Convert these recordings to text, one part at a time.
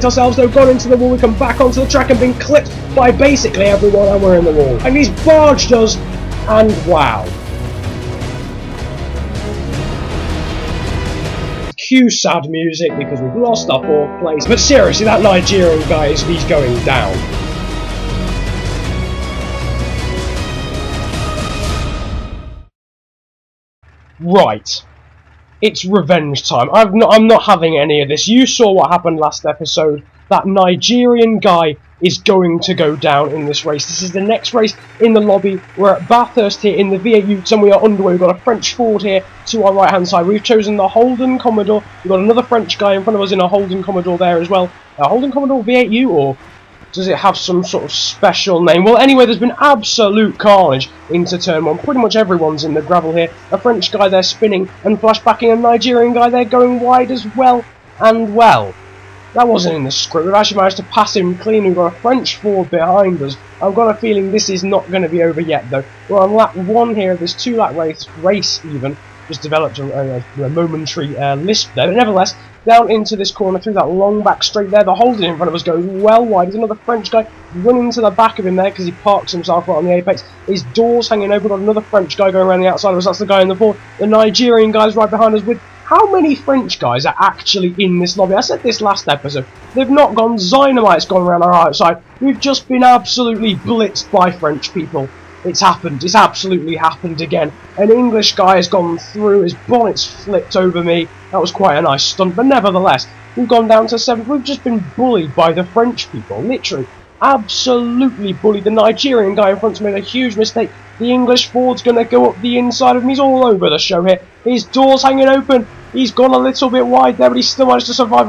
backed ourselves though, gone into the wall, we come back onto the track and been clipped by basically everyone, and we're in the wall. And he's barged us, and wow. Cue sad music because we've lost our 4th place, but seriously, that Nigerian guy, he's going down. Right. It's revenge time. I'm not having any of this. You saw what happened last episode. That Nigerian guy is going to go down in this race. This is the next race in the lobby. We're at Bathurst here in the V8 Utes and we are underway. We've got a French Ford here to our right hand side. We've chosen the Holden Commodore. We've got another French guy in front of us in a Holden Commodore there as well. A Holden Commodore V8 Ute, or does it have some sort of special name? Well, anyway, there's been absolute carnage into turn 1. Pretty much everyone's in the gravel here. A French guy there spinning and flashbacking, a Nigerian guy there going wide as well. And, well, that wasn't in the script. We've actually managed to pass him clean. We've got a French Ford behind us. I've got a feeling this is not going to be over yet, though. We're on lap 1 here of this 2-lap race even. Just developed a momentary lisp there. But nevertheless, down into this corner through that long back straight there. The Holden in front of us goes well wide. There's another French guy running to the back of him there because he parks himself right on the apex. His door's hanging over. We've got another French guy going around the outside of us. That's the guy in the Ford. The Nigerian guy's right behind us with... How many French guys are actually in this lobby? I said this last episode. They've not gone. Dynamite's gone around our outside. We've just been absolutely blitzed by French people. It's happened. It's absolutely happened again. An English guy has gone through. His bonnet's flipped over me. That was quite a nice stunt. But nevertheless, we've gone down to 7th. We've just been bullied by the French people. Literally. Absolutely bullied. The Nigerian guy in front's made a huge mistake. The English Ford's going to go up the inside of him. He's all over the show here. His door's hanging open. He's gone a little bit wide there, but he's still managed to survive.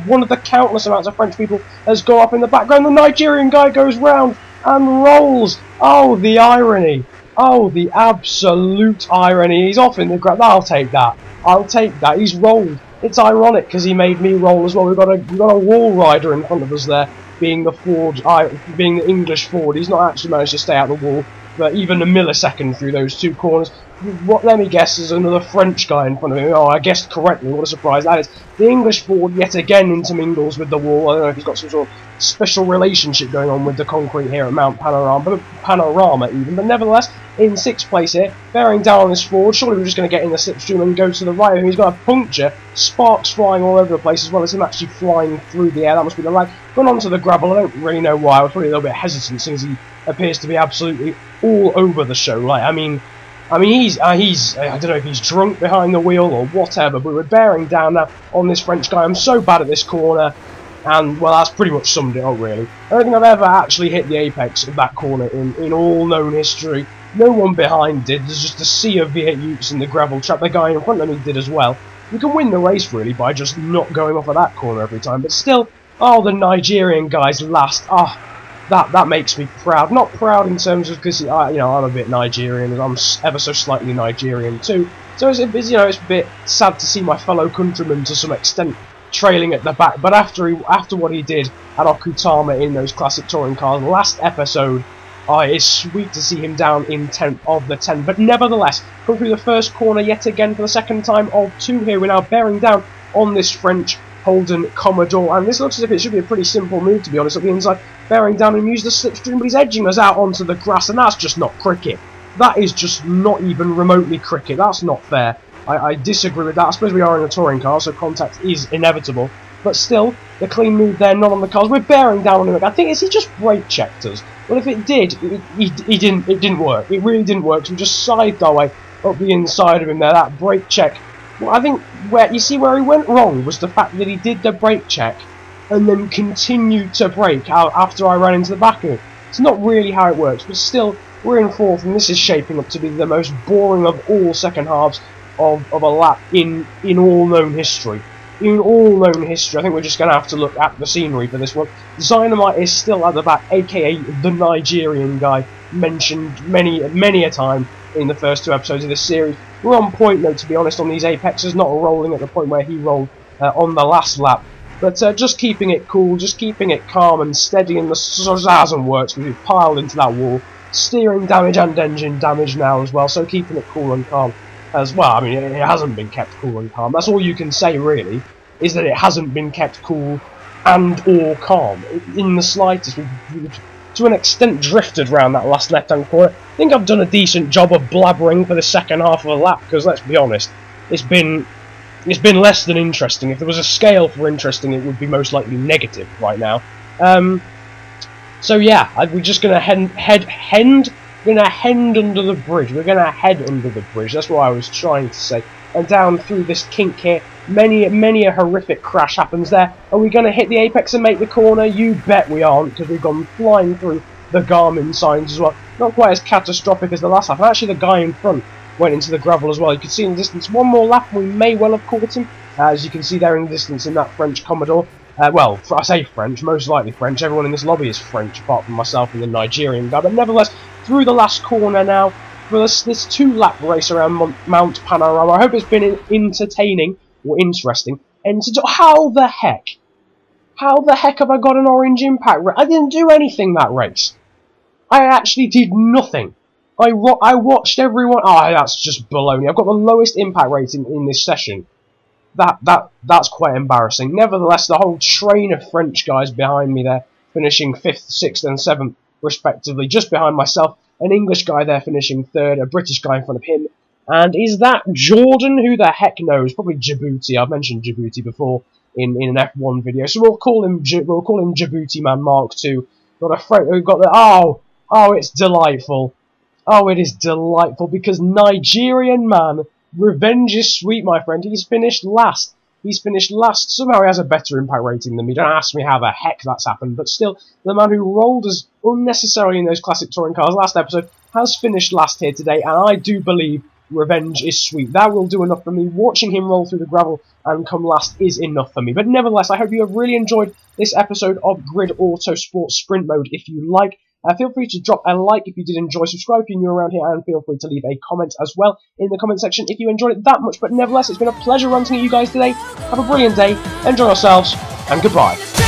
One of the countless amounts of French people has gone up in the background. The Nigerian guy goes round and rolls. Oh, the irony. Oh, the absolute irony. He's off in the ground. I'll take that. I'll take that. He's rolled. It's ironic because he made me roll as well. We've got a wall rider in front of us there, being the Ford, being the English Ford. He's not actually managed to stay out of the wall for even a millisecond through those 2 corners. What, let me guess, is another French guy in front of him. Oh, I guessed correctly. What a surprise that is. The English Ford yet again intermingles with the wall. I don't know if he's got some sort of special relationship going on with the concrete here at Mount Panorama even. But nevertheless, in 6th place here, bearing down on this Ford. Surely we're just going to get in the slipstream and go to the right of him. He's got a puncture. Sparks flying all over the place as well as him actually flying through the air. That must be the lag. Gone onto the gravel. I don't really know why. I was probably a little bit hesitant since he appears to be absolutely all over the show. Like, I mean, he's I don't know if he's drunk behind the wheel or whatever, but we're bearing down now on this French guy. I'm so bad at this corner, and, well, that's pretty much summed it up, really. I don't think I've ever actually hit the apex of that corner in all known history. No one behind did. There's just a sea of V8 Utes in the gravel trap. The guy in front of me did as well. You can win the race, really, by just not going off of that corner every time, but still, oh, the Nigerian guy's last. Oh, that makes me proud. Not proud in terms of, because, you know, I'm a bit Nigerian, and I'm ever so slightly Nigerian too. So it's a bit sad to see my fellow countrymen to some extent trailing at the back. But after what he did at Okutama in those classic touring cars last episode, it's sweet to see him down in 10th of the 10. But nevertheless, come through the first corner yet again for the second time of 2 here. We're now bearing down on this French Holden Commodore, and this looks as if it should be a pretty simple move, to be honest, up the inside, bearing down and use the slipstream, but he's edging us out onto the grass, and that's just not cricket. That is just not even remotely cricket. That's not fair. I disagree with that. I suppose we are in a touring car, so contact is inevitable, but still, the clean move there, not on the cars. We're bearing down on him. I think, is he just brake checked us? Well, if it did, it didn't work. It really didn't work, so we just scythed our way up the inside of him there. That brake check. Well, I think where he went wrong was the fact that he did the brake check and then continued to brake out after I ran into the back of him. It's not really how it works, but still, we're in 4th, and this is shaping up to be the most boring of all second halves of a lap in all known history. In all known history, I think we're just going to have to look at the scenery for this one. Dynamite is still at the back, aka the Nigerian guy, mentioned many a time in the first 2 episodes of this series. We're on point, though, to be honest, on these apexes, not rolling at the point where he rolled on the last lap. But just keeping it cool, just keeping it calm and steady, and the Sazam works. We've piled into that wall. Steering damage and engine damage now as well, so keeping it cool and calm as well. I mean, it hasn't been kept cool and calm. That's all you can say, really, is that it hasn't been kept cool and or calm in the slightest. We've to an extent drifted around that last left-hand corner. I think I've done a decent job of blabbering for the second half of a lap, because let's be honest, it's been less than interesting. If there was a scale for interesting, it would be most likely negative right now. So yeah, we're just gonna head under the bridge. We're gonna head under the bridge. That's what I was trying to say. And down through this kink here, many a horrific crash happens there. Are we gonna hit the apex and make the corner? You bet we aren't, because we've gone flying through the Garmin signs as well. Not quite as catastrophic as the last lap. And actually, the guy in front went into the gravel as well. You can see in the distance, one more lap, and we may well have caught him. As you can see there in the distance in that French Commodore. Well, I say French, most likely French. Everyone in this lobby is French, apart from myself and the Nigerian guy. But nevertheless, through the last corner now, for this 2-lap race around Mount Panorama. I hope it's been entertaining, or interesting. And how the heck have I got an orange impact? I didn't do anything that race. I actually did nothing. I watched everyone. Oh, that's just baloney. I've got the lowest impact rating in this session. That's quite embarrassing. Nevertheless, the whole train of French guys behind me there, finishing 5th, 6th, and 7th respectively, just behind myself. An English guy there finishing 3rd, a British guy in front of him. And is that Jordan? Who the heck knows? Probably Djibouti. I've mentioned Djibouti before in an F1 video, so we'll call him Djibouti Man Mark II. We've got the oh, it's delightful. Oh, it is delightful, because Nigerian man, revenge is sweet, my friend. He's finished last. He's finished last. Somehow he has a better impact rating than me. Don't ask me how the heck that's happened. But still, the man who rolled us unnecessarily in those classic touring cars last episode has finished last here today. And I do believe revenge is sweet. That will do enough for me. Watching him roll through the gravel and come last is enough for me. But nevertheless, I hope you have really enjoyed this episode of Grid Autosport Sprint Mode. If you like, feel free to drop a like if you did enjoy, subscribe if you're new around here, and feel free to leave a comment as well in the comment section if you enjoyed it that much. But nevertheless, it's been a pleasure ranting at you guys today. Have a brilliant day, enjoy yourselves, and goodbye.